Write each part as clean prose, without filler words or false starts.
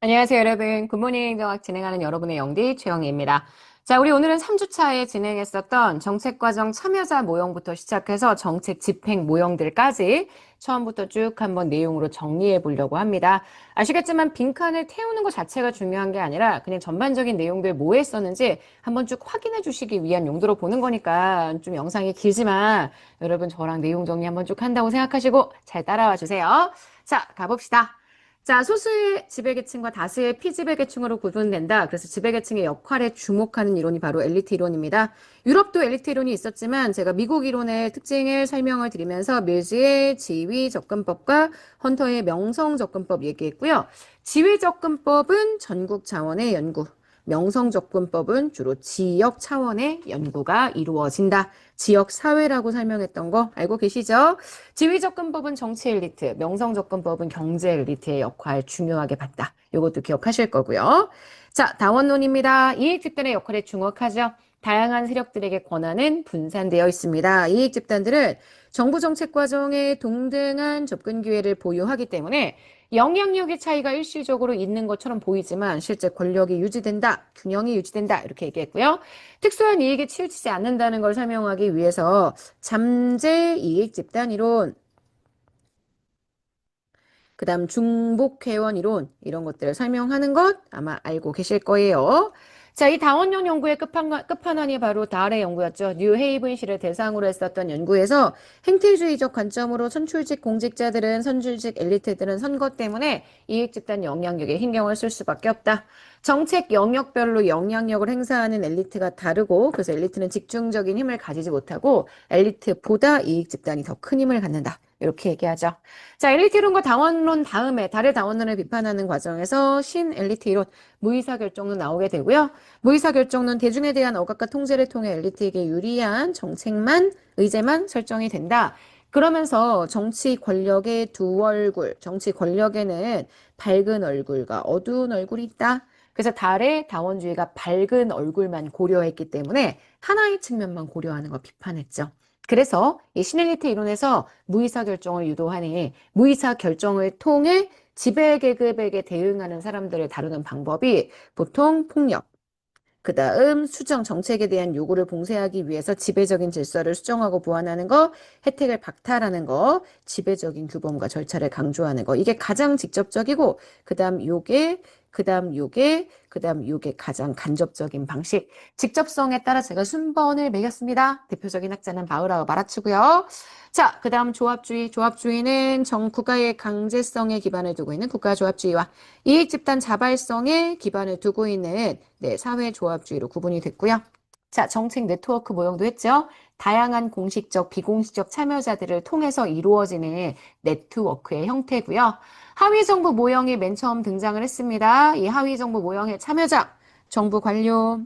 안녕하세요, 여러분. 굿모닝 정학 진행하는 여러분의 영디 최영희입니다. 자, 우리 오늘은 3주차에 진행했었던 정책과정 참여자 모형부터 시작해서 정책 집행 모형들까지 처음부터 쭉 한번 내용으로 정리해 보려고 합니다. 아시겠지만 빈칸을 태우는 것 자체가 중요한 게 아니라 그냥 전반적인 내용들 뭐 했었는지 한번 쭉 확인해 주시기 위한 용도로 보는 거니까 좀 영상이 길지만 여러분 저랑 내용 정리 한번 쭉 한다고 생각하시고 잘 따라와 주세요. 자, 가봅시다. 자, 소수의 지배계층과 다수의 피지배계층으로 구분된다. 그래서 지배계층의 역할에 주목하는 이론이 바로 엘리트 이론입니다. 유럽도 엘리트 이론이 있었지만 제가 미국 이론의 특징을 설명을 드리면서 밀즈의 지위 접근법과 헌터의 명성 접근법 얘기했고요. 지위 접근법은 전국 차원의 연구, 명성 접근법은 주로 지역 차원의 연구가 이루어진다. 지역 사회라고 설명했던 거 알고 계시죠? 지위 접근법은 정치 엘리트, 명성 접근법은 경제 엘리트의 역할 중요하게 봤다. 이것도 기억하실 거고요. 자, 다원론입니다. 이익 집단의 역할에 주목하죠. 다양한 세력들에게 권한은 분산되어 있습니다. 이익 집단들은 정부 정책 과정에 동등한 접근 기회를 보유하기 때문에 영향력의 차이가 일시적으로 있는 것처럼 보이지만 실제 권력이 유지된다, 균형이 유지된다 이렇게 얘기했고요. 특수한 이익에 치우치지 않는다는 걸 설명하기 위해서 잠재 이익 집단 이론, 그 다음 중복회원 이론 이런 것들을 설명하는 것 아마 알고 계실 거예요. 자, 이 다원론 연구의 끝판왕이 바로 달의 연구였죠. 뉴헤이븐시를 대상으로 했었던 연구에서 행태주의적 관점으로 선출직 공직자들은 선출직 엘리트들은 선거 때문에 이익 집단 영향력에 신경을 쓸 수밖에 없다. 정책 영역별로 영향력을 행사하는 엘리트가 다르고 그래서 엘리트는 집중적인 힘을 가지지 못하고 엘리트보다 이익 집단이 더 큰 힘을 갖는다. 이렇게 얘기하죠. 자, 엘리트 이론과 다원론 다음에 달의 다원론을 비판하는 과정에서 신 엘리트 이론, 무의사결정론 나오게 되고요. 무의사결정론 대중에 대한 억압과 통제를 통해 엘리트에게 유리한 정책만, 의제만 설정이 된다. 그러면서 정치 권력의 두 얼굴, 정치 권력에는 밝은 얼굴과 어두운 얼굴이 있다. 그래서 달의 다원주의가 밝은 얼굴만 고려했기 때문에 하나의 측면만 고려하는 걸 비판했죠. 그래서 이 신엘리트 이론에서 무의사 결정을 유도하니 무의사 결정을 통해 지배계급에게 대응하는 사람들을 다루는 방법이 보통 폭력, 그 다음 수정 정책에 대한 요구를 봉쇄하기 위해서 지배적인 질서를 수정하고 보완하는 거, 혜택을 박탈하는 거, 지배적인 규범과 절차를 강조하는 거. 이게 가장 직접적이고, 그 다음 요게 가장 간접적인 방식. 직접성에 따라 제가 순번을 매겼습니다. 대표적인 학자는 바우라우 마라츠고요. 자, 그 다음 조합주의. 조합주의는 국가의 강제성에 기반을 두고 있는 국가조합주의와 이익집단 자발성에 기반을 두고 있는 사회조합주의로 구분이 됐고요. 자, 정책 네트워크 모형도 했죠. 다양한 공식적, 비공식적 참여자들을 통해서 이루어지는 네트워크의 형태고요. 하위정부 모형이 맨 처음 등장을 했습니다. 이 하위정부 모형의 참여자, 정부 관료,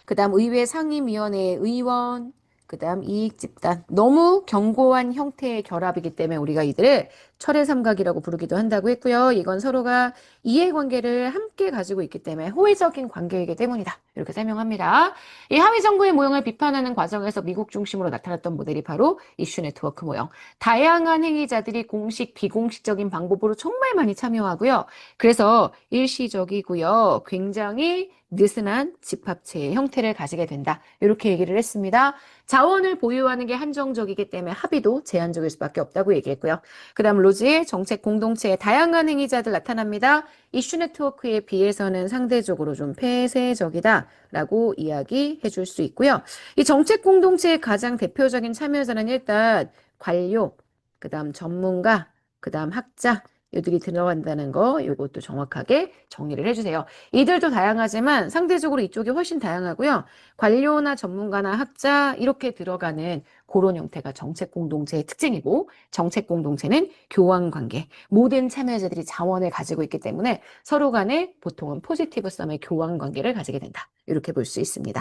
그 다음 의회 상임위원회 의원, 그 다음 이익집단. 너무 견고한 형태의 결합이기 때문에 우리가 이들을 철의 삼각이라고 부르기도 한다고 했고요. 이건 서로가 이해관계를 함께 가지고 있기 때문에 호의적인 관계이기 때문이다. 이렇게 설명합니다. 이 하위정부의 모형을 비판하는 과정에서 미국 중심으로 나타났던 모델이 바로 이슈 네트워크 모형. 다양한 행위자들이 공식, 비공식적인 방법으로 정말 많이 참여하고요. 그래서 일시적이고요. 굉장히 느슨한 집합체의 형태를 가지게 된다. 이렇게 얘기를 했습니다. 자원을 보유하는 게 한정적이기 때문에 합의도 제한적일 수밖에 없다고 얘기했고요. 그 다음 로지의 정책 공동체에 다양한 행위자들 나타납니다. 이슈 네트워크에 비해서는 상대적으로 좀 폐쇄적이다라고 이야기해 줄 수 있고요. 이 정책 공동체의 가장 대표적인 참여자는 일단 관료, 그 다음 전문가, 그 다음 학자, 이들이 들어간다는 거 이것도 정확하게 정리를 해주세요. 이들도 다양하지만 상대적으로 이쪽이 훨씬 다양하고요. 관료나 전문가나 학자 이렇게 들어가는 그런 형태가 정책 공동체의 특징이고 정책 공동체는 교환 관계. 모든 참여자들이 자원을 가지고 있기 때문에 서로 간에 보통은 포지티브 썸의 교환 관계를 가지게 된다. 이렇게 볼 수 있습니다.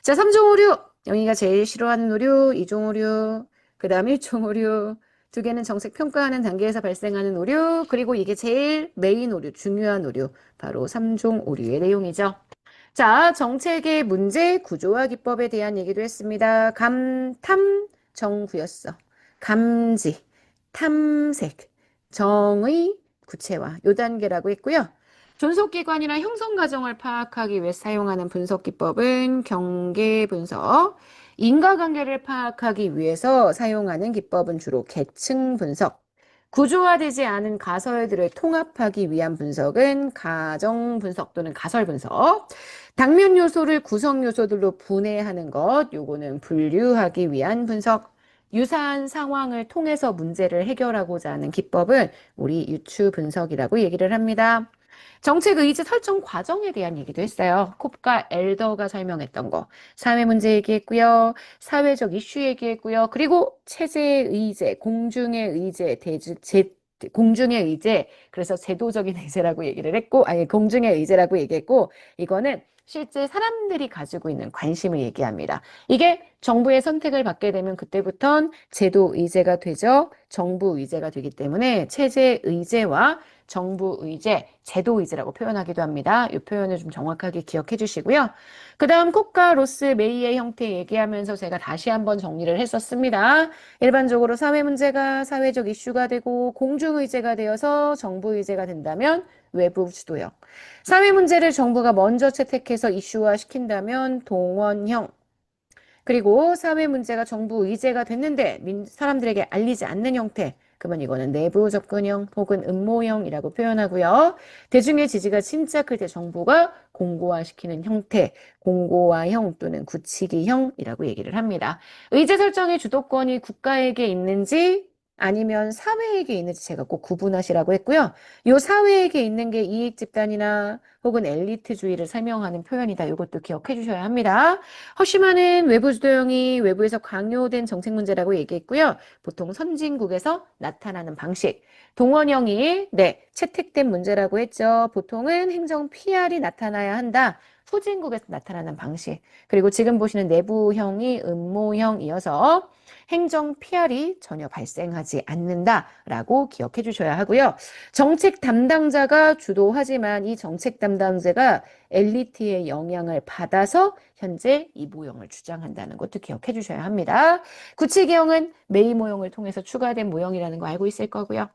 자, 3종 오류. 영희가 제일 싫어하는 오류, 2종 오류, 그 다음 1종 오류. 두 개는 정책 평가하는 단계에서 발생하는 오류, 그리고 이게 제일 메인 오류, 중요한 오류, 바로 3종 오류의 내용이죠. 자, 정책의 문제, 구조와 기법에 대한 얘기도 했습니다. 감, 탐, 정구였어. 감지, 탐색, 정의, 구체화 요 단계라고 했고요. 존속기관이나 형성과정을 파악하기 위해 사용하는 분석기법은 경계분석, 인과관계를 파악하기 위해서 사용하는 기법은 주로 계층 분석, 구조화되지 않은 가설들을 통합하기 위한 분석은 가정 분석 또는 가설 분석, 당면 요소를 구성 요소들로 분해하는 것, 요거는 분류하기 위한 분석, 유사한 상황을 통해서 문제를 해결하고자 하는 기법은 우리 유추 분석이라고 얘기를 합니다. 정책 의지 설정 과정에 대한 얘기도 했어요. 콥과 엘더가 설명했던 거. 사회 문제 얘기했고요. 사회적 이슈 얘기했고요. 그리고 체제의 의제, 공중의 의제, 공중의 의제, 그래서 제도적인 의제라고 얘기를 했고, 아니, 공중의 의제라고 얘기했고, 이거는 실제 사람들이 가지고 있는 관심을 얘기합니다. 이게 정부의 선택을 받게 되면 그때부턴 제도 의제가 되죠. 정부 의제가 되기 때문에 체제 의제와 정부 의제, 제도 의제라고 표현하기도 합니다. 이 표현을 좀 정확하게 기억해 주시고요. 그 다음 콕과 로스 메이의 형태 얘기하면서 제가 다시 한번 정리를 했었습니다. 일반적으로 사회 문제가 사회적 이슈가 되고 공중 의제가 되어서 정부 의제가 된다면 외부 주도형. 사회 문제를 정부가 먼저 채택해서 이슈화 시킨다면 동원형. 그리고 사회 문제가 정부 의제가 됐는데 사람들에게 알리지 않는 형태. 그러면 이거는 내부 접근형 혹은 음모형이라고 표현하고요. 대중의 지지가 진짜 클 때 정부가 공고화시키는 형태, 공고화형 또는 굳히기형이라고 얘기를 합니다. 의제 설정의 주도권이 국가에게 있는지 아니면 사회에게 있는지 제가 꼭 구분하시라고 했고요. 이 사회에게 있는 게 이익 집단이나 혹은 엘리트주의를 설명하는 표현이다. 이것도 기억해 주셔야 합니다. 허쉬만은 외부 주도형이 외부에서 강요된 정책 문제라고 얘기했고요. 보통 선진국에서 나타나는 방식. 동원형이 채택된 문제라고 했죠. 보통은 행정 PR이 나타나야 한다. 후진국에서 나타나는 방식. 그리고 지금 보시는 내부형이 음모형이어서 행정 PR이 전혀 발생하지 않는다라고 기억해 주셔야 하고요. 정책 담당자가 주도하지만 이 정책 담당자가 엘리트의 영향을 받아서 현재 이 모형을 주장한다는 것도 기억해 주셔야 합니다. 구치기형은 메이 모형을 통해서 추가된 모형이라는 거 알고 있을 거고요.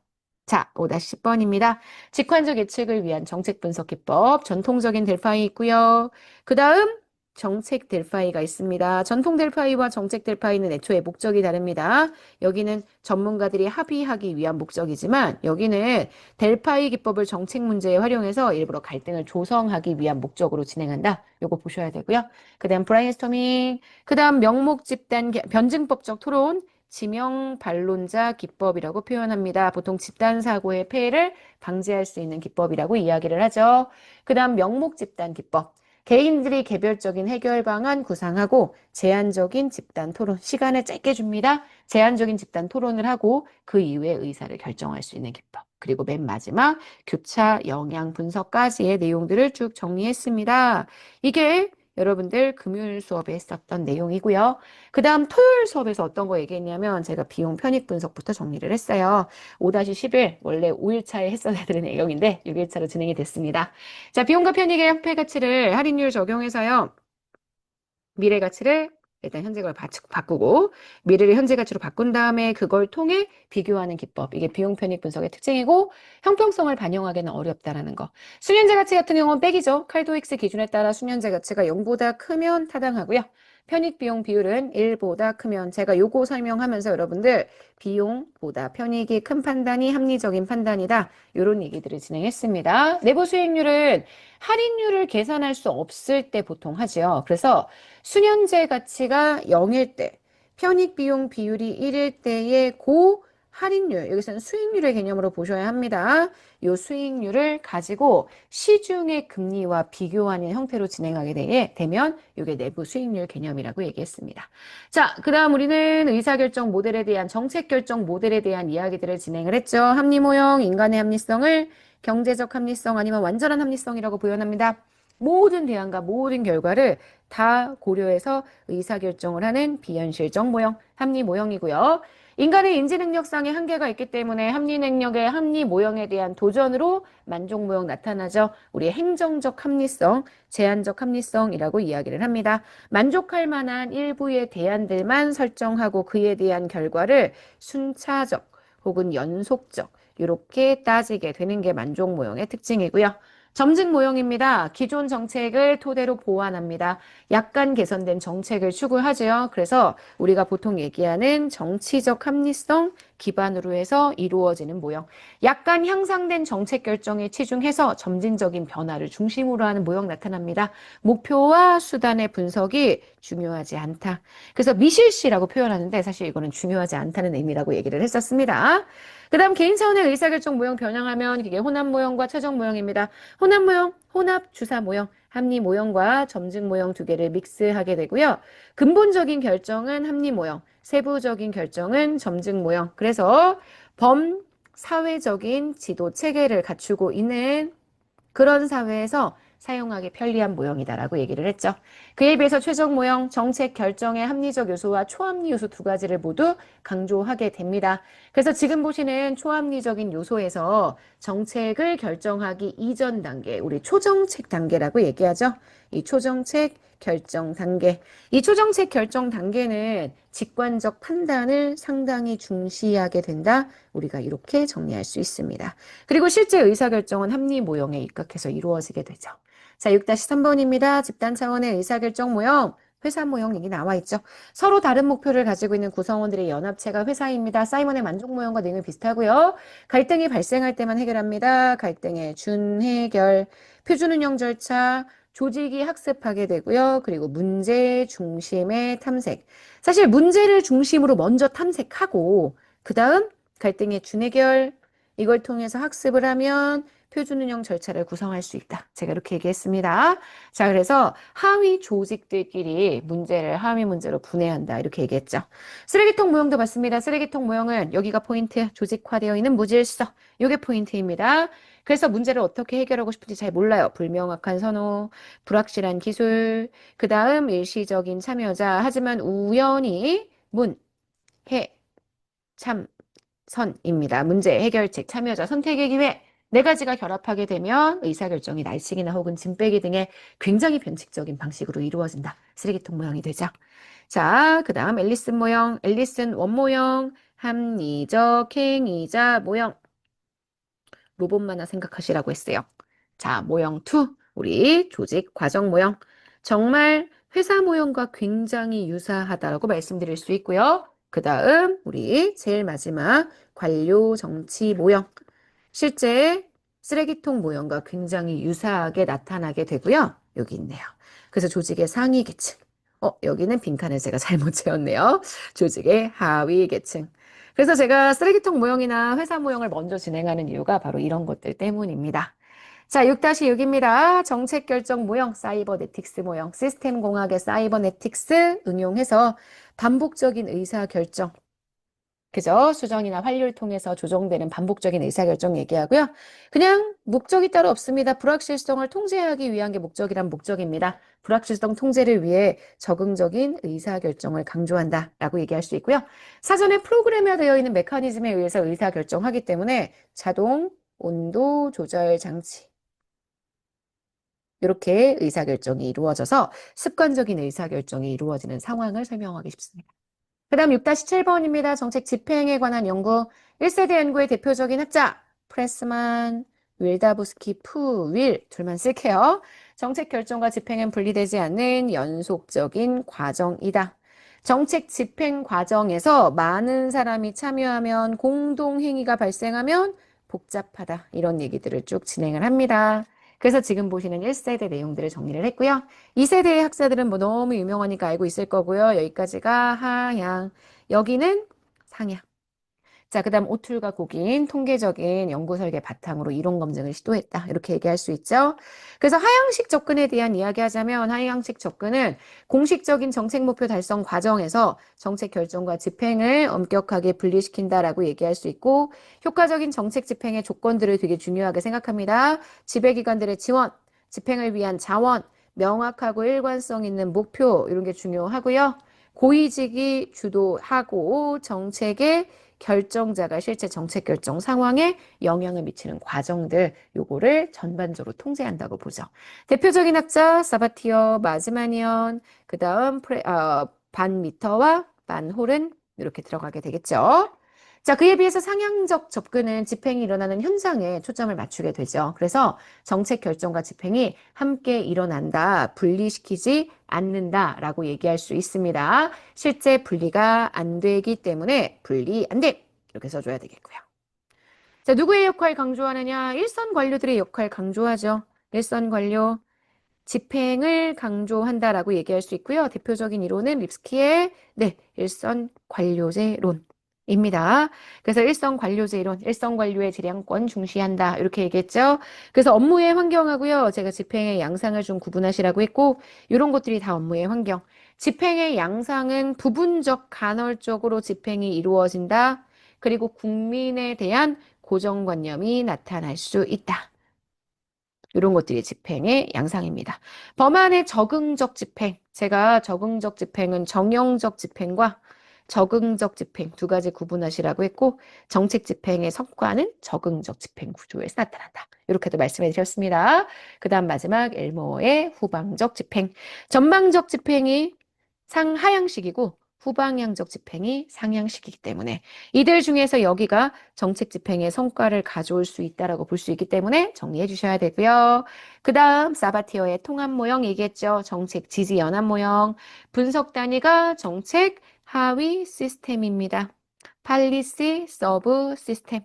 자, 5-10번입니다. 직관적 예측을 위한 정책 분석 기법, 전통적인 델파이 있고요. 그 다음 정책 델파이가 있습니다. 전통 델파이와 정책 델파이는 애초에 목적이 다릅니다. 여기는 전문가들이 합의하기 위한 목적이지만 여기는 델파이 기법을 정책 문제에 활용해서 일부러 갈등을 조성하기 위한 목적으로 진행한다. 요거 보셔야 되고요. 그 다음 브라인스토밍, 그 다음 명목 집단 변증법적 토론, 지명 반론자 기법이라고 표현합니다. 보통 집단 사고의 폐해를 방지할 수 있는 기법이라고 이야기를 하죠. 그 다음 명목 집단 기법. 개인들이 개별적인 해결 방안 구상하고 제한적인 집단 토론, 시간을 짧게 줍니다. 제한적인 집단 토론을 하고 그 이후에 의사를 결정할 수 있는 기법. 그리고 맨 마지막 교차 영향 분석까지의 내용들을 쭉 정리했습니다. 이게 여러분들 금요일 수업에 했었던 내용이고요. 그 다음 토요일 수업에서 어떤 거 얘기했냐면 제가 비용 편익 분석부터 정리를 했어요. 5-11 원래 5일차에 했어야 되는 내용인데 6일차로 진행이 됐습니다. 자, 비용과 편익의 화폐 가치를 할인율 적용해서요. 미래 가치를 일단 현재 걸 바꾸고 미래를 현재 가치로 바꾼 다음에 그걸 통해 비교하는 기법. 이게 비용 편익 분석의 특징이고 형평성을 반영하기는 어렵다라는 거. 수년제 가치 같은 경우는 백이죠. 칼도익스 기준에 따라 수년제 가치가 0보다 크면 타당하고요. 편익 비용 비율은 1보다 크면 제가 요거 설명하면서 여러분들 비용보다 편익이 큰 판단이 합리적인 판단이다. 이런 얘기들을 진행했습니다. 내부 수익률은 할인율을 계산할 수 없을 때 보통 하죠. 그래서 수년제 가치가 0일 때, 편익 비용 비율이 1일 때의 고 할인율, 여기서는 수익률의 개념으로 보셔야 합니다. 이 수익률을 가지고 시중의 금리와 비교하는 형태로 진행하게 되면 이게 내부 수익률 개념이라고 얘기했습니다. 자, 그 다음 우리는 의사결정 모델에 대한 정책결정 모델에 대한 이야기들을 진행을 했죠. 합리모형, 인간의 합리성을 경제적 합리성 아니면 완전한 합리성이라고 표현합니다. 모든 대안과 모든 결과를 다 고려해서 의사결정을 하는 비현실적 모형, 합리 모형이고요. 인간의 인지 능력상의 한계가 있기 때문에 합리 능력의 합리 모형에 대한 도전으로 만족 모형 나타나죠. 우리 행정적 합리성, 제한적 합리성이라고 이야기를 합니다. 만족할 만한 일부의 대안들만 설정하고 그에 대한 결과를 순차적 혹은 연속적 이렇게 따지게 되는 게 만족 모형의 특징이고요. 점증 모형입니다. 기존 정책을 토대로 보완합니다. 약간 개선된 정책을 추구하죠. 그래서 우리가 보통 얘기하는 정치적 합리성 기반으로 해서 이루어지는 모형. 약간 향상된 정책 결정에 치중해서 점진적인 변화를 중심으로 하는 모형 나타납니다. 목표와 수단의 분석이 중요하지 않다. 그래서 미실시라고 표현하는데 사실 이거는 중요하지 않다는 의미라고 얘기를 했었습니다. 그 다음 개인 차원의 의사결정 모형 변형하면 이게 혼합 모형과 최종 모형입니다. 혼합 모형, 혼합 주사 모형, 합리 모형과 점증 모형 두 개를 믹스하게 되고요. 근본적인 결정은 합리 모형, 세부적인 결정은 점증 모형. 그래서 사회적인 지도 체계를 갖추고 있는 그런 사회에서 사용하기 편리한 모형이다라고 얘기를 했죠. 그에 비해서 최종 모형, 정책 결정의 합리적 요소와 초합리 요소 두 가지를 모두 강조하게 됩니다. 그래서 지금 보시는 초합리적인 요소에서 정책을 결정하기 이전 단계, 우리 초정책 단계라고 얘기하죠. 이 초정책 결정 단계. 이 초정책 결정 단계는 직관적 판단을 상당히 중시하게 된다. 우리가 이렇게 정리할 수 있습니다. 그리고 실제 의사결정은 합리 모형에 입각해서 이루어지게 되죠. 자, 6-3번입니다. 집단 차원의 의사결정 모형, 회사 모형 얘기 나와 있죠. 서로 다른 목표를 가지고 있는 구성원들의 연합체가 회사입니다. 사이먼의 만족 모형과 내용이 비슷하고요. 갈등이 발생할 때만 해결합니다. 갈등의 준해결, 표준운영 절차, 조직이 학습하게 되고요. 그리고 문제 중심의 탐색. 사실 문제를 중심으로 먼저 탐색하고 그 다음 갈등의 준해결, 이걸 통해서 학습을 하면 표준운영 절차를 구성할 수 있다. 제가 이렇게 얘기했습니다. 자, 그래서 하위 조직들끼리 문제를 하위 문제로 분해한다. 이렇게 얘기했죠. 쓰레기통 모형도 봤습니다. 쓰레기통 모형은 여기가 포인트, 조직화되어 있는 무질서. 이게 포인트입니다. 그래서 문제를 어떻게 해결하고 싶은지 잘 몰라요. 불명확한 선호, 불확실한 기술, 그 다음 일시적인 참여자. 하지만 우연히 문, 해, 참, 선입니다. 문제, 해결책, 참여자, 선택의 기회. 네 가지가 결합하게 되면 의사결정이 날치기나 혹은 짐 빼기 등의 굉장히 변칙적인 방식으로 이루어진다. 쓰레기통 모형이 되죠. 자, 그 다음 앨리슨 모형, 앨리슨 원 모형, 합리적 행위자 모형. 로봇 만화 생각하시라고 했어요. 자, 모형 2, 우리 조직 과정 모형. 정말 회사 모형과 굉장히 유사하다고 말씀드릴 수 있고요. 그 다음 우리 제일 마지막 관료 정치 모형. 실제 쓰레기통 모형과 굉장히 유사하게 나타나게 되고요. 여기 있네요. 그래서 조직의 상위 계층. 여기는 빈칸을 제가 잘못 채웠네요. 조직의 하위 계층. 그래서 제가 쓰레기통 모형이나 회사 모형을 먼저 진행하는 이유가 바로 이런 것들 때문입니다. 자, 6-6입니다. 정책 결정 모형, 사이버네틱스 모형, 시스템 공학의 사이버네틱스 응용해서 반복적인 의사 결정, 그죠? 수정이나 환류를 통해서 조정되는 반복적인 의사결정 얘기하고요. 그냥 목적이 따로 없습니다. 불확실성을 통제하기 위한 게 목적입니다. 불확실성 통제를 위해 적응적인 의사결정을 강조한다라고 얘기할 수 있고요. 사전에 프로그램화되어 있는 메커니즘에 의해서 의사결정하기 때문에 자동 온도 조절 장치. 이렇게 의사결정이 이루어져서 습관적인 의사결정이 이루어지는 상황을 설명하기 쉽습니다. 그 다음 6-7번입니다. 정책 집행에 관한 연구. 1세대 연구의 대표적인 학자. 프레스만, 윌다부스키, 윌 둘만 쓸게요. 정책 결정과 집행은 분리되지 않는 연속적인 과정이다. 정책 집행 과정에서 많은 사람이 참여하면 공동행위가 발생하면 복잡하다. 이런 얘기들을 쭉 진행을 합니다. 그래서 지금 보시는 1세대 내용들을 정리를 했고요. 2세대의 학자들은 뭐 너무 유명하니까 알고 있을 거고요. 여기까지가 하향, 여기는 상향. 자, 그 다음 오툴과 곡인 통계적인 연구 설계 바탕으로 이론 검증을 시도했다. 이렇게 얘기할 수 있죠. 그래서 하향식 접근에 대한 이야기하자면 하향식 접근은 공식적인 정책 목표 달성 과정에서 정책 결정과 집행을 엄격하게 분리시킨다라고 얘기할 수 있고 효과적인 정책 집행의 조건들을 되게 중요하게 생각합니다. 지배기관들의 지원, 집행을 위한 자원, 명확하고 일관성 있는 목표 이런 게 중요하고요. 고위직이 주도하고 정책의 결정자가 실제 정책 결정 상황에 영향을 미치는 과정들 요거를 전반적으로 통제한다고 보죠. 대표적인 학자 사바티어, 마즈마니언, 그다음 반 미터와 반 홀은 이렇게 들어가게 되겠죠. 자, 그에 비해서 상향적 접근은 집행이 일어나는 현장에 초점을 맞추게 되죠. 그래서 정책 결정과 집행이 함께 일어난다, 분리시키지 않는다라고 얘기할 수 있습니다. 실제 분리가 안 되기 때문에 분리 안 돼. 이렇게 써줘야 되겠고요. 자, 누구의 역할 강조하느냐? 일선 관료들의 역할 강조하죠. 일선 관료. 집행을 강조한다라고 얘기할 수 있고요. 대표적인 이론은 립스키의 네, 일선 관료제론입니다. 그래서 일선 관료제 이론, 일선 관료의 재량권 중시한다. 이렇게 얘기했죠. 그래서 업무의 환경하고요. 제가 집행의 양상을 좀 구분하시라고 했고 이런 것들이 다 업무의 환경. 집행의 양상은 부분적 간헐적으로 집행이 이루어진다. 그리고 국민에 대한 고정관념이 나타날 수 있다. 이런 것들이 집행의 양상입니다. 법안의 적응적 집행. 제가 적응적 집행은 정형적 집행과 적응적 집행 두 가지 구분하시라고 했고 정책 집행의 성과는 적응적 집행 구조에서 나타난다. 이렇게도 말씀해 드렸습니다. 그 다음 마지막 엘모어의 후방적 집행. 전방적 집행이 상하향식이고 후방향적 집행이 상향식이기 때문에 이들 중에서 여기가 정책 집행의 성과를 가져올 수 있다라고 볼 수 있기 때문에 정리해 주셔야 되고요. 그 다음 사바티어의 통합 모형 얘기했죠. 정책 지지 연합 모형. 분석 단위가 정책 하위 시스템입니다. 팔리시 서브 시스템.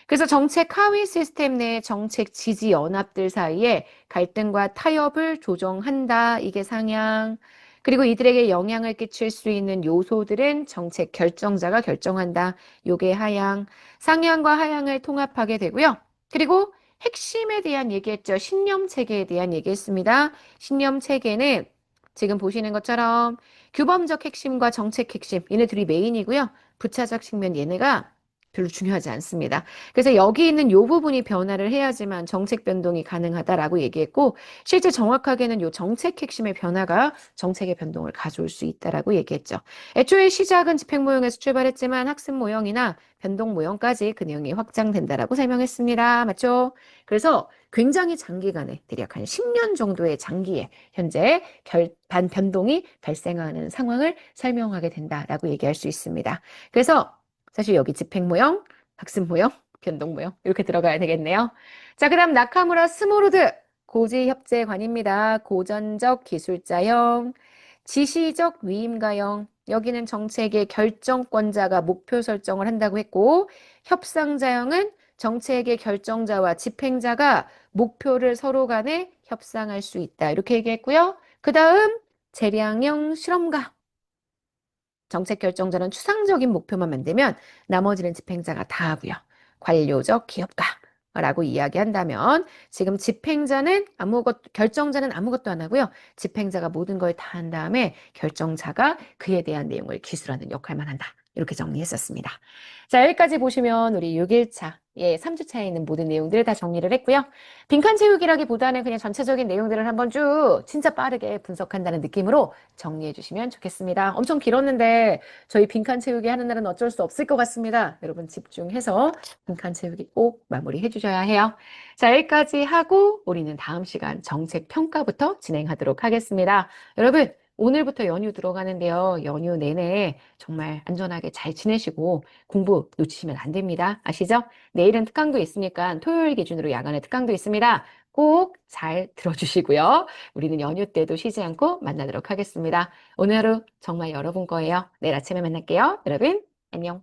그래서 정책 하위 시스템 내 정책 지지 연합들 사이에 갈등과 타협을 조정한다. 이게 상향. 그리고 이들에게 영향을 끼칠 수 있는 요소들은 정책 결정자가 결정한다. 요게 하향. 상향과 하향을 통합하게 되고요. 그리고 핵심에 대한 얘기했죠. 신념 체계에 대한 얘기했습니다. 신념 체계는 지금 보시는 것처럼 규범적 핵심과 정책 핵심, 얘네 둘이 메인이고요. 부차적 측면 얘네가 별로 중요하지 않습니다. 그래서 여기 있는 요 부분이 변화를 해야지만 정책 변동이 가능하다라고 얘기했고 실제 정확하게는 요 정책 핵심의 변화가 정책의 변동을 가져올 수 있다라고 얘기했죠. 애초에 시작은 집행 모형에서 출발했지만 학습 모형이나 변동 모형까지 그 내용이 확장된다라고 설명했습니다. 맞죠? 그래서 굉장히 장기간에 대략 한 10년 정도의 장기에 현재 변동이 발생하는 상황을 설명하게 된다라고 얘기할 수 있습니다. 그래서 사실 여기 집행 모형, 학습 모형, 변동 모형 이렇게 들어가야 되겠네요. 자, 그다음 나카무라 스모르드 고지협재관입니다. 고전적 기술자형, 지시적 위임가형. 여기는 정책의 결정권자가 목표 설정을 한다고 했고 협상자형은 정책의 결정자와 집행자가 목표를 서로 간에 협상할 수 있다. 이렇게 얘기했고요. 그 다음 재량형 실험가. 정책 결정자는 추상적인 목표만 만들면 나머지는 집행자가 다 하고요. 관료적 기업가라고 이야기한다면 지금 결정자는 아무것도 안 하고요. 집행자가 모든 걸 다 한 다음에 결정자가 그에 대한 내용을 기술하는 역할만 한다. 이렇게 정리했었습니다. 자, 여기까지 보시면 우리 6일차, 3주차에 있는 모든 내용들을 다 정리를 했고요. 빈칸 채우기라기보다는 그냥 전체적인 내용들을 한번 쭉 진짜 빠르게 분석한다는 느낌으로 정리해 주시면 좋겠습니다. 엄청 길었는데 저희 빈칸 채우기 하는 날은 어쩔 수 없을 것 같습니다. 여러분 집중해서 빈칸 채우기 꼭 마무리해 주셔야 해요. 자, 여기까지 하고 우리는 다음 시간 정책 평가부터 진행하도록 하겠습니다. 여러분, 오늘부터 연휴 들어가는데요. 연휴 내내 정말 안전하게 잘 지내시고 공부 놓치시면 안 됩니다. 아시죠? 내일은 특강도 있으니까 토요일 기준으로 야간에 특강도 있습니다. 꼭 잘 들어주시고요. 우리는 연휴 때도 쉬지 않고 만나도록 하겠습니다. 오늘 하루 정말 여러분 거예요. 내일 아침에 만날게요. 여러분, 안녕.